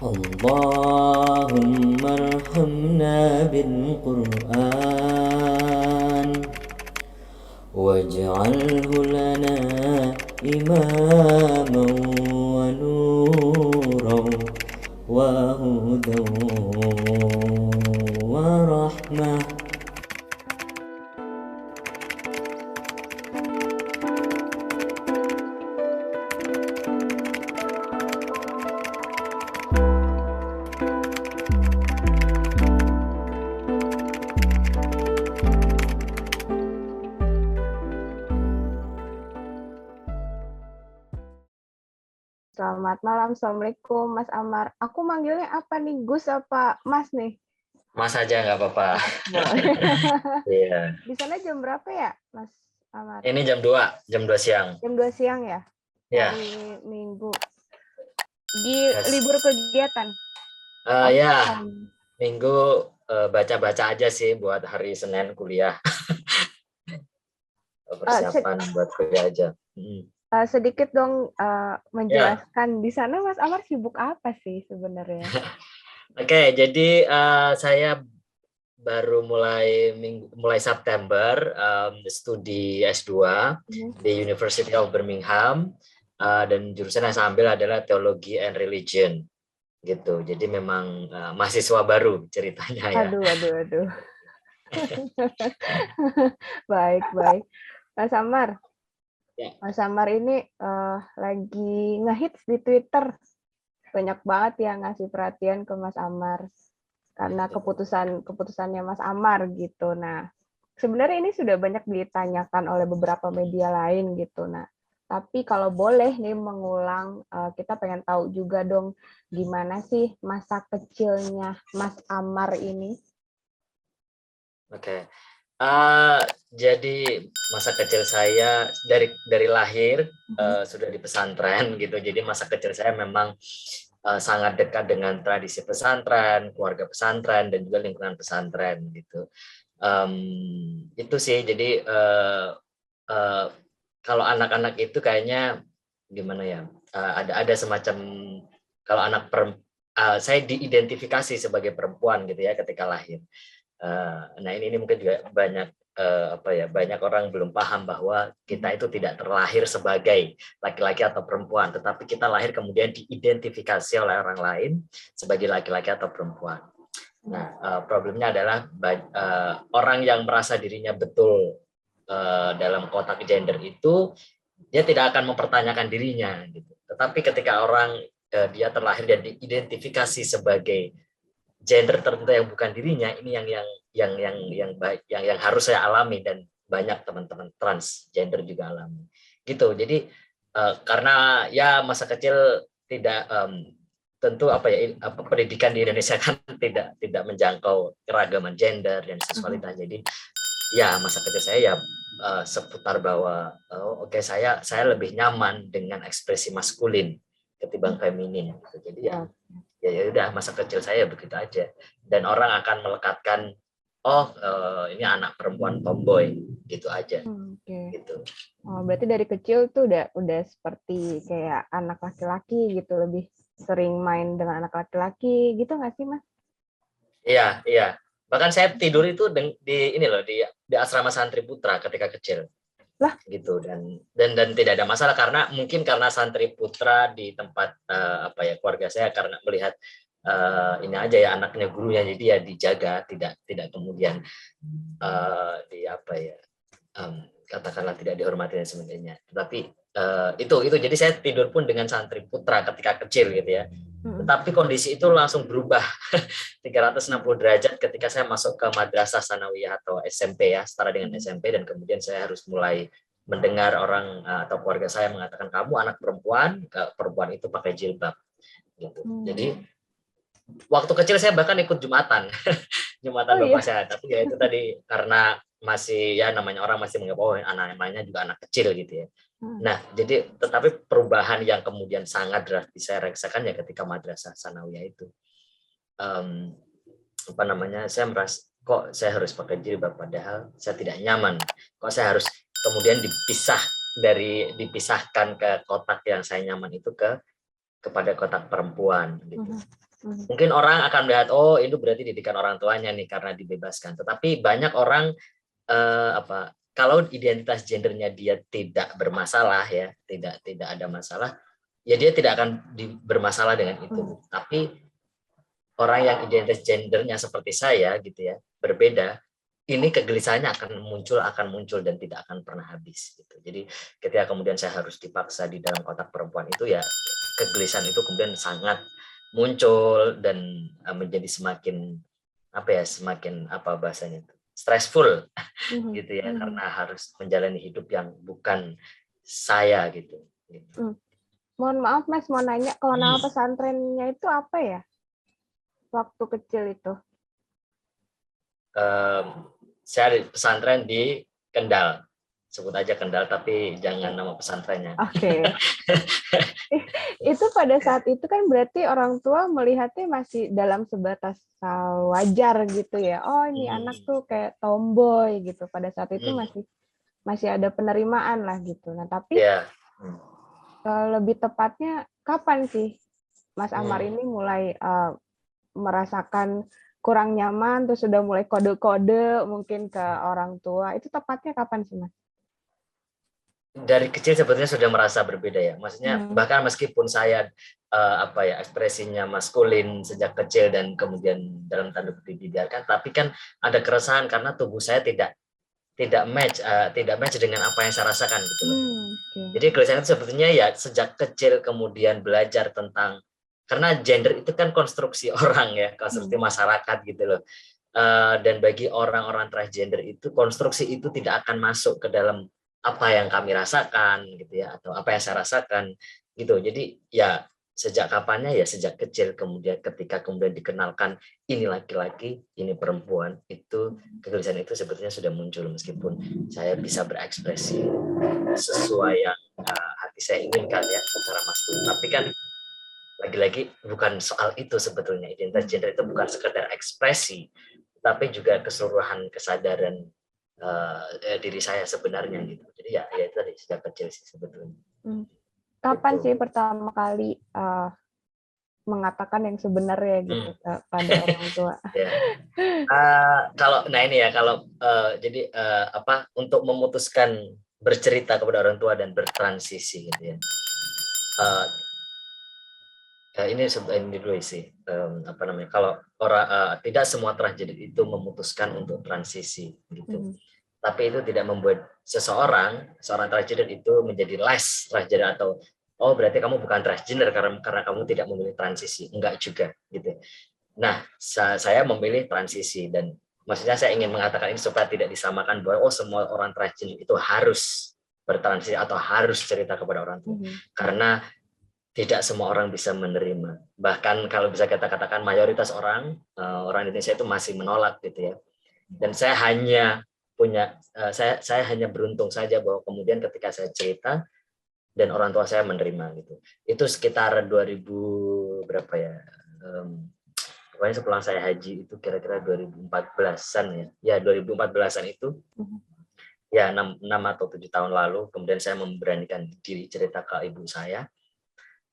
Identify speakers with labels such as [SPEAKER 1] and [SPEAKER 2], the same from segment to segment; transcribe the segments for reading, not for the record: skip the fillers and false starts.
[SPEAKER 1] اللهم ارحمنا بالقرآن واجعله لنا إماما ونورا وهدى ورحمة.
[SPEAKER 2] Selamat malam, Assalamualaikum Mas Amar. Aku manggilnya apa nih, Gus apa Mas nih?
[SPEAKER 1] Mas aja nggak apa-apa.
[SPEAKER 2] Oh, boleh.
[SPEAKER 1] Iya.
[SPEAKER 2] Di sana jam berapa ya, Mas Amar?
[SPEAKER 1] Ini jam 2 siang.
[SPEAKER 2] Jam 2 siang ya?
[SPEAKER 1] Ya.
[SPEAKER 2] Hari Minggu.
[SPEAKER 1] Yes.
[SPEAKER 2] Libur kegiatan?
[SPEAKER 1] Ya,
[SPEAKER 2] Oh,
[SPEAKER 1] Minggu baca-baca aja sih buat hari Senin kuliah. Persiapan buat kuliah aja.
[SPEAKER 2] sedikit dong
[SPEAKER 1] Ya.
[SPEAKER 2] menjelaskan di sana Mas Amar sibuk apa sih sebenarnya?
[SPEAKER 1] Oke, jadi saya baru mulai September studi S2 di University of Birmingham, dan jurusan yang saya ambil adalah Theology and Religion gitu. Jadi memang mahasiswa baru ceritanya ya.
[SPEAKER 2] Aduh. Baik. Mas Amar.
[SPEAKER 1] Ya.
[SPEAKER 2] Mas Amar ini lagi ngehits di Twitter. Banyak banget yang ngasih perhatian ke Mas Amar karena keputusannya Mas Amar gitu. Nah, sebenarnya ini sudah banyak ditanyakan oleh beberapa media lain gitu. Nah, tapi kalau boleh nih mengulang, kita pengen tahu juga dong gimana sih masa kecilnya Mas Amar ini?
[SPEAKER 1] Oke. Jadi masa kecil saya dari lahir sudah di pesantren gitu. Jadi masa kecil saya memang sangat dekat dengan tradisi pesantren, keluarga pesantren, dan juga lingkungan pesantren gitu. Itu sih. Jadi kalau anak-anak itu kayaknya gimana ya? Ada semacam kalau saya diidentifikasi sebagai perempuan gitu ya ketika lahir. Nah ini mungkin juga banyak orang belum paham bahwa kita itu tidak terlahir sebagai laki-laki atau perempuan, tetapi kita lahir kemudian diidentifikasi oleh orang lain sebagai laki-laki atau perempuan. Nah, problemnya adalah orang yang merasa dirinya betul dalam kotak gender itu, dia tidak akan mempertanyakan dirinya gitu. Tetapi ketika orang dia terlahir dan diidentifikasi sebagai gender tertentu yang bukan dirinya, ini yang harus saya alami dan banyak teman-teman transgender juga alami gitu. Jadi karena ya masa kecil tidak tentu pendidikan di Indonesia kan tidak menjangkau keragaman gender dan seksualitas. Jadi ya masa kecil saya ya seputar bahwa saya lebih nyaman dengan ekspresi maskulin ketimbang feminin gitu. Jadi ya udah masa kecil saya begitu aja, dan orang akan melekatkan ini anak perempuan tomboy gitu aja. Gitu.
[SPEAKER 2] Oh, berarti dari kecil tuh udah seperti kayak anak laki-laki gitu, lebih sering main dengan anak laki-laki gitu nggak sih, Mas?
[SPEAKER 1] Iya. Bahkan saya tidur itu di asrama santri putra ketika kecil.
[SPEAKER 2] Lah,
[SPEAKER 1] gitu, dan tidak ada masalah karena santri putra di tempat keluarga saya, karena melihat ini aja ya anaknya gurunya, jadi ya dijaga, tidak kemudian katakanlah tidak dihormati dan sebagainya. Tetapi itu jadi saya tidur pun dengan santri putra ketika kecil gitu ya. Tetapi kondisi itu langsung berubah 360 derajat ketika saya masuk ke madrasah sanawiyah atau SMP ya, setara dengan SMP, dan kemudian saya harus mulai mendengar orang atau keluarga saya mengatakan kamu anak perempuan, perempuan itu pakai jilbab gitu. Jadi waktu kecil saya bahkan ikut jumatan bapak saya, tapi ya itu tadi karena masih ya namanya orang masih menganggap anak-anaknya juga anak kecil gitu ya. Nah, jadi tetapi perubahan yang kemudian sangat drastis saya rasakan ya ketika madrasah sanawiyah itu. Saya merasa kok saya harus pakai jilbab padahal saya tidak nyaman. Kok saya harus kemudian dipisahkan ke kotak yang saya nyaman itu kepada kotak perempuan gitu. Mungkin orang akan melihat, oh itu berarti didikan orang tuanya nih karena dibebaskan. Tetapi banyak orang kalau identitas gendernya dia tidak bermasalah ya, tidak ada masalah, ya dia tidak akan bermasalah dengan itu. Tapi orang yang identitas gendernya seperti saya gitu ya, berbeda, ini kegelisahannya akan muncul dan tidak akan pernah habis gitu. Jadi ketika kemudian saya harus dipaksa di dalam kotak perempuan itu, ya kegelisahan itu kemudian sangat muncul dan menjadi semakin apa bahasanya itu, stressful gitu ya, karena harus menjalani hidup yang bukan saya gitu.
[SPEAKER 2] Mohon maaf Mas, mau nanya, kalau nama pesantrennya itu apa ya? Waktu kecil itu.
[SPEAKER 1] Saya di pesantren di Kendal, sebut aja Kendal, tapi jangan nama pesantrennya.
[SPEAKER 2] Oke. Itu pada saat itu kan berarti orang tua melihatnya masih dalam sebatas wajar gitu ya. Oh ini anak tuh kayak tomboy gitu. Pada saat itu masih ada penerimaan lah gitu. Nah tapi lebih tepatnya kapan sih Mas Amar ini mulai merasakan kurang nyaman, terus sudah mulai kode-kode mungkin ke orang tua, itu tepatnya kapan sih Mas?
[SPEAKER 1] Dari kecil sebetulnya sudah merasa berbeda ya, maksudnya bahkan meskipun saya ekspresinya maskulin sejak kecil dan kemudian dalam tanda kutip dibiarkan, tapi kan ada keresahan karena tubuh saya tidak match dengan apa yang saya rasakan gitu loh. Jadi keresahan itu sebetulnya ya sejak kecil kemudian belajar tentang, karena gender itu kan konstruksi orang ya, konstruksi masyarakat gitu loh. Dan bagi orang-orang transgender itu konstruksi itu tidak akan masuk ke dalam apa yang kami rasakan gitu ya, atau apa yang saya rasakan gitu. Jadi ya sejak kapannya ya sejak kecil, kemudian ketika kemudian dikenalkan ini laki-laki, ini perempuan, itu kegelisahan itu sebetulnya sudah muncul meskipun saya bisa berekspresi sesuai yang hati saya inginkan ya secara maskulin. Tapi kan lagi-lagi bukan soal itu sebetulnya. Identitas gender itu bukan sekedar ekspresi, tapi juga keseluruhan kesadaran diri saya sebenarnya gitu. Jadi ya itu tadi sejak kecil sih sebetulnya.
[SPEAKER 2] Kapan sih pertama kali mengatakan yang sebenarnya gitu pada orang tua?
[SPEAKER 1] Jadi untuk memutuskan bercerita kepada orang tua dan bertransisi gitu ya. Ini dulu sih, kalau orang tidak semua transgender itu memutuskan untuk transisi gitu, tapi itu tidak membuat seorang transgender itu menjadi less transgender atau oh berarti kamu bukan transgender karena kamu tidak memilih transisi, enggak juga gitu. Nah saya memilih transisi, dan maksudnya saya ingin mengatakan ini supaya tidak disamakan bahwa oh semua orang transgender itu harus bertransisi atau harus cerita kepada orang tua, karena tidak semua orang bisa menerima. Bahkan kalau bisa kita katakan mayoritas orang Indonesia itu masih menolak gitu ya. Dan saya hanya saya hanya beruntung saja bahwa kemudian ketika saya cerita dan orang tua saya menerima gitu. Itu sekitar 2000 berapa ya? Pokoknya setelah saya haji itu kira-kira 2014-an ya. Ya 2014-an itu. Ya 6 atau 7 tahun lalu kemudian saya memberanikan diri cerita ke ibu saya.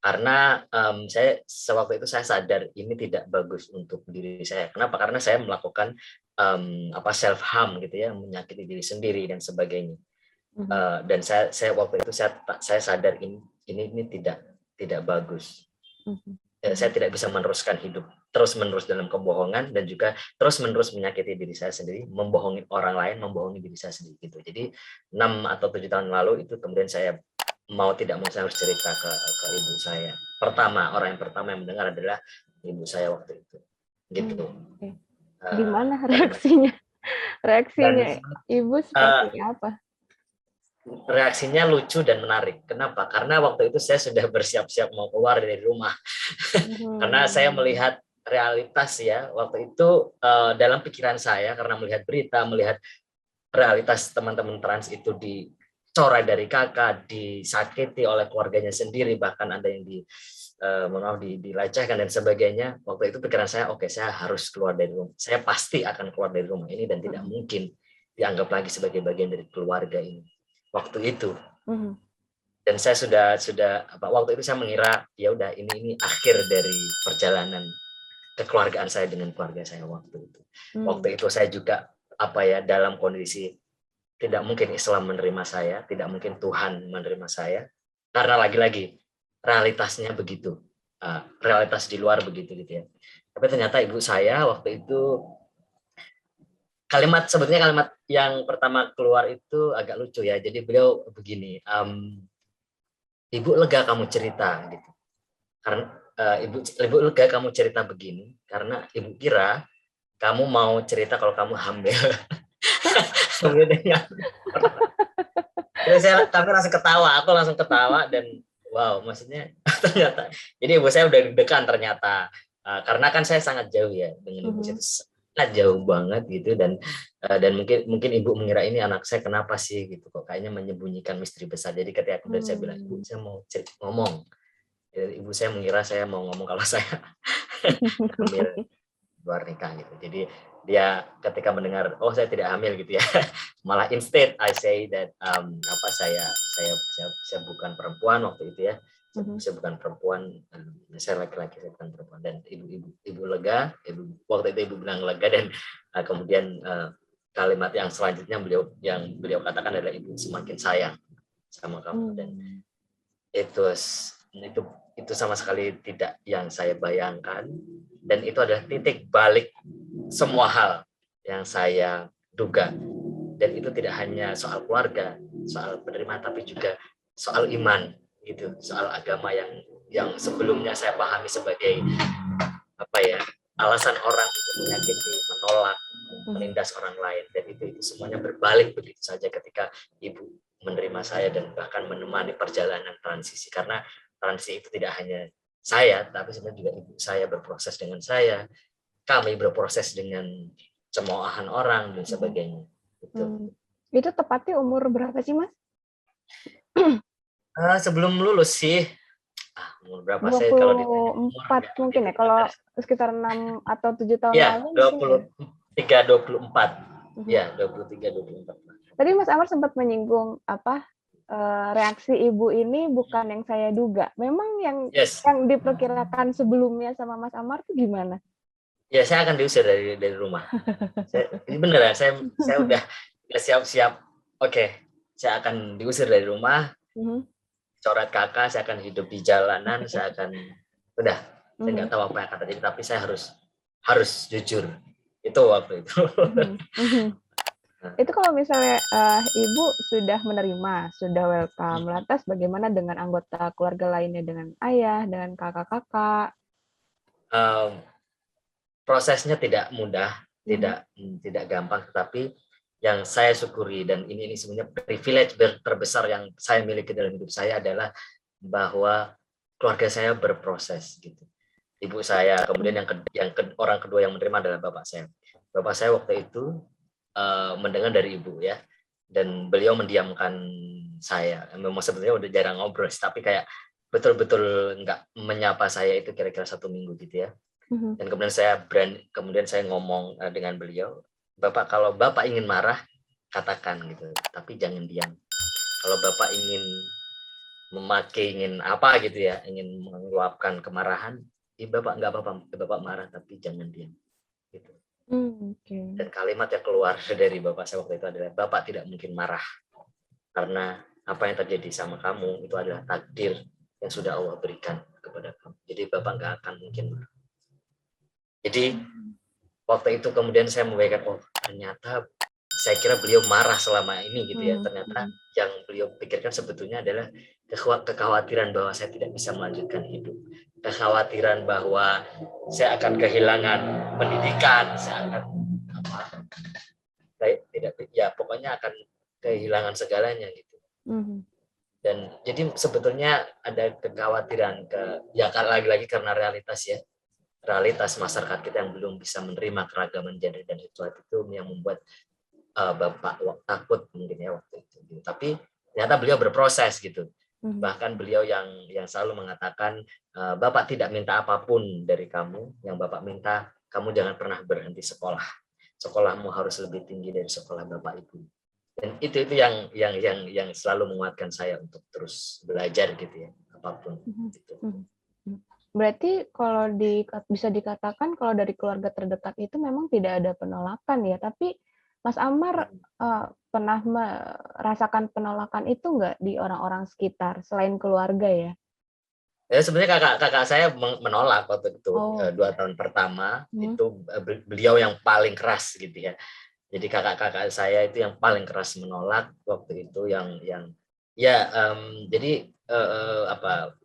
[SPEAKER 1] Karena saya sewaktu itu saya sadar ini tidak bagus untuk diri saya. Kenapa? Karena saya melakukan self harm gitu ya, menyakiti diri sendiri dan sebagainya. Dan saya waktu itu saya sadar ini tidak bagus. Saya tidak bisa meneruskan hidup terus-menerus dalam kebohongan dan juga terus-menerus menyakiti diri saya sendiri, membohongi orang lain, membohongi diri saya sendiri gitu. Jadi 6 atau 7 tahun lalu itu kemudian saya mau tidak mau saya harus cerita ke ibu saya. Orang yang pertama yang mendengar adalah ibu saya waktu itu. Gitu.
[SPEAKER 2] Gimana reaksinya? Ibu seperti apa?
[SPEAKER 1] Reaksinya lucu dan menarik. Kenapa? Karena waktu itu saya sudah bersiap-siap mau keluar dari rumah. Karena saya melihat realitas ya. Waktu itu dalam pikiran saya, karena melihat berita, melihat realitas teman-teman trans itu dicorai dari kakak, disakiti oleh keluarganya sendiri, bahkan ada yang dilecehkan dan sebagainya. Waktu itu pikiran saya, oke, saya harus keluar dari rumah. Saya pasti akan keluar dari rumah ini dan tidak mungkin dianggap lagi sebagai bagian dari keluarga ini. Waktu itu. Dan saya sudah waktu itu saya mengira ya udah ini akhir dari perjalanan kekeluargaan saya dengan keluarga saya waktu itu. Waktu itu saya juga dalam kondisi tidak mungkin Islam menerima saya, tidak mungkin Tuhan menerima saya, karena lagi-lagi realitasnya begitu, realitas di luar begitu gitu ya. Tapi ternyata ibu saya waktu itu sebetulnya kalimat yang pertama keluar itu agak lucu ya. Jadi beliau begini, ibu lega kamu cerita gitu, karena ibu lega kamu cerita begini karena ibu kira kamu mau cerita kalau kamu hamil. Terus kami aku langsung ketawa dan wow, maksudnya ternyata jadi ibu saya udah deg-degan ternyata, karena kan saya sangat jauh ya dengan ibu saya, itu sangat jauh banget gitu, dan mungkin ibu mengira ini anak saya kenapa sih gitu, kok kayaknya menyembunyikan misteri besar. Jadi ketika kemudian saya bilang, ibu saya mau ngomong, ibu saya mengira saya mau ngomong kalau saya hamil luar nikah gitu. Jadi dia ketika mendengar saya tidak hamil gitu ya, malah instead I say that saya bukan perempuan waktu itu ya, saya bukan perempuan, saya laki-laki, saya bukan perempuan. Dan ibu lega, waktu itu ibu bilang lega, dan kemudian kalimat yang selanjutnya beliau katakan adalah, ibu semakin sayang sama kamu. Dan itu sama sekali tidak yang saya bayangkan, dan itu adalah titik balik semua hal yang saya duga. Dan itu tidak hanya soal keluarga, soal penerimaan, tapi juga soal iman gitu, soal agama yang sebelumnya saya pahami sebagai alasan orang untuk menyakiti, menolak, menindas orang lain. Dan itu semuanya berbalik begitu saja ketika ibu menerima saya dan bahkan menemani perjalanan transisi. Karena transisi itu tidak hanya saya, tapi sebenarnya juga ibu saya berproses dengan saya, kami berproses dengan cemoohan orang dan sebagainya.
[SPEAKER 2] Itu tepatnya umur berapa sih, Mas?
[SPEAKER 1] Sebelum lulus sih. Umur berapa
[SPEAKER 2] 24
[SPEAKER 1] saya kalau ditanya umur,
[SPEAKER 2] mungkin ya, kalau sekitar 6 atau 7 tahun
[SPEAKER 1] ya,
[SPEAKER 2] lalu.
[SPEAKER 1] 23, 24. Ya, 23, 24.
[SPEAKER 2] Tadi Mas Amar sempat menyinggung reaksi ibu ini bukan yang saya duga. Memang yang diperkirakan sebelumnya sama Mas Amar itu gimana?
[SPEAKER 1] Ya, saya akan diusir dari rumah. Ini beneran, saya udah siap-siap. Oke, saya akan diusir dari rumah. Coret kakak, saya akan hidup di jalanan, saya akan saya nggak tahu apa yang akan terjadi, tapi saya harus jujur. Itu waktu itu.
[SPEAKER 2] Itu kalau misalnya ibu sudah menerima, sudah welcome, lantas bagaimana dengan anggota keluarga lainnya, dengan ayah, dengan kakak-kakak?
[SPEAKER 1] Prosesnya tidak mudah, tidak gampang, tetapi yang saya syukuri, dan ini sebenarnya privilege terbesar yang saya miliki dalam hidup saya, adalah bahwa keluarga saya berproses gitu. Ibu saya, kemudian orang kedua yang menerima adalah bapak saya. Bapak saya waktu itu mendengar dari ibu ya, dan beliau mendiamkan saya. Memang sebenarnya udah jarang ngobrol, tapi kayak betul-betul nggak menyapa saya itu kira-kira 1 minggu gitu ya. Dan kemudian saya ngomong dengan beliau, Bapak, kalau Bapak ingin marah, katakan gitu, tapi jangan diam. Kalau Bapak ingin ingin apa gitu ya, ingin meluapkan kemarahan, Bapak nggak apa-apa, Bapak marah, tapi jangan diam. Gitu. Dan kalimat yang keluar dari Bapak saya waktu itu adalah, Bapak tidak mungkin marah, karena apa yang terjadi sama kamu itu adalah takdir yang sudah Allah berikan kepada kamu. Jadi Bapak nggak akan mungkin marah. Jadi waktu itu kemudian saya membayangkan, ternyata saya kira beliau marah selama ini gitu ya. Ternyata yang beliau pikirkan sebetulnya adalah kekhawatiran bahwa saya tidak bisa melanjutkan hidup. Kekhawatiran bahwa saya akan kehilangan pendidikan, saya akan pokoknya akan kehilangan segalanya gitu. Dan jadi sebetulnya ada kekhawatiran lagi-lagi karena realitas ya. Realitas masyarakat kita yang belum bisa menerima keragaman gender dan seksual itu yang membuat Bapak takut mungkin ya waktu itu. Tapi ternyata beliau berproses gitu. Bahkan beliau yang selalu mengatakan, Bapak tidak minta apapun dari kamu, yang Bapak minta kamu jangan pernah berhenti sekolah. Sekolahmu harus lebih tinggi dari sekolah Bapak Ibu. Dan itu yang selalu menguatkan saya untuk terus belajar gitu ya, apapun gitu.
[SPEAKER 2] Berarti kalau bisa dikatakan kalau dari keluarga terdekat itu memang tidak ada penolakan ya, tapi Mas Amar, pernah merasakan penolakan itu nggak di orang-orang sekitar selain keluarga ya?
[SPEAKER 1] Ya sebenarnya kakak saya menolak waktu itu,
[SPEAKER 2] Oh.
[SPEAKER 1] 2 tahun pertama
[SPEAKER 2] Hmm.
[SPEAKER 1] itu, beliau yang paling keras gitu ya. Jadi kakak-kakak saya itu yang paling keras menolak waktu itu yang ya, jadi, apa,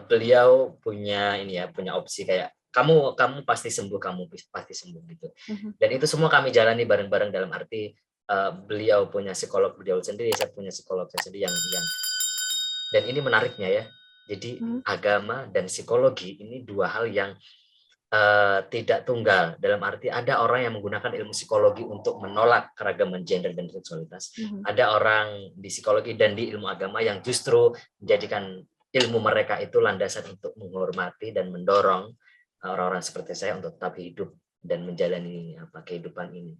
[SPEAKER 1] beliau punya ini ya, punya opsi kayak, "Kamu kamu pasti sembuh, kamu pasti sembuh," gitu.
[SPEAKER 2] Mhm.
[SPEAKER 1] Dan itu semua kami jalani bareng-bareng dalam arti, beliau punya psikolog beliau sendiri, saya punya psikolog saya sendiri yang dan ini menariknya ya, jadi
[SPEAKER 2] Mhm.
[SPEAKER 1] agama dan psikologi ini 2 hal yang, tidak tunggal, dalam arti ada orang yang menggunakan ilmu psikologi untuk menolak keragaman gender dan seksualitas.
[SPEAKER 2] Mhm.
[SPEAKER 1] Ada orang di psikologi dan di ilmu agama yang justru menjadikan ilmu mereka itu landasan untuk menghormati dan mendorong orang-orang seperti saya untuk tetap hidup dan menjalani kehidupan ini,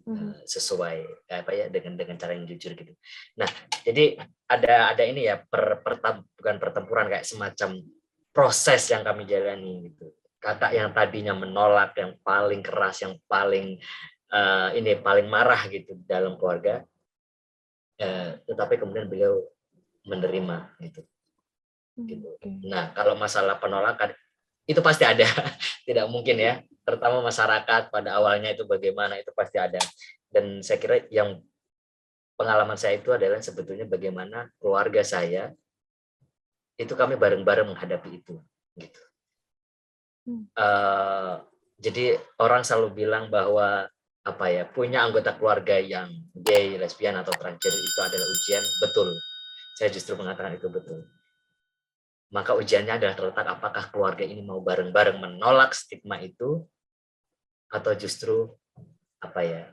[SPEAKER 2] Mhm.
[SPEAKER 1] sesuai dengan cara yang jujur gitu. Nah, jadi ada ini ya bukan pertempuran, kayak semacam proses yang kami jalani gitu. Kakak yang tadinya menolak, yang paling keras, yang paling paling marah gitu dalam keluarga, tetapi kemudian beliau menerima gitu.
[SPEAKER 2] Oke.
[SPEAKER 1] Nah, kalau masalah penolakan itu pasti ada, tidak mungkin ya. Terutama masyarakat pada awalnya itu bagaimana, itu pasti ada. Dan saya kira yang pengalaman saya itu adalah sebetulnya bagaimana keluarga saya itu kami bareng-bareng menghadapi itu, gitu. Jadi orang selalu bilang bahwa punya anggota keluarga yang gay, lesbian atau transgender itu adalah ujian, betul. Saya justru mengatakan itu betul. Maka ujiannya adalah terletak apakah keluarga ini mau bareng-bareng menolak stigma itu atau justru apa ya,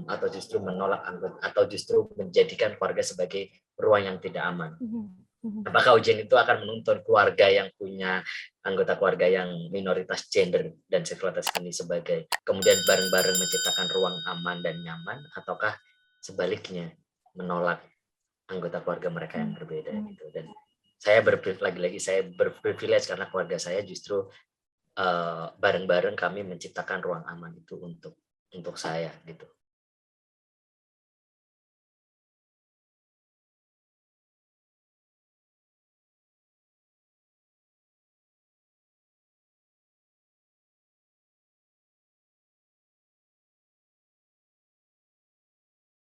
[SPEAKER 1] atau justru menolak anggota atau justru menjadikan keluarga sebagai ruang yang tidak aman.
[SPEAKER 2] Mhm. Mhm.
[SPEAKER 1] Apakah ujian itu akan menuntun keluarga yang punya anggota keluarga yang minoritas gender dan seksualitas ini sebagai kemudian bareng-bareng menciptakan ruang aman dan nyaman, ataukah sebaliknya menolak anggota keluarga mereka yang berbeda
[SPEAKER 2] Mhm.
[SPEAKER 1] gitu. Dan saya lagi-lagi saya berprivilege karena keluarga saya justru bareng-bareng kami menciptakan ruang aman itu untuk saya gitu.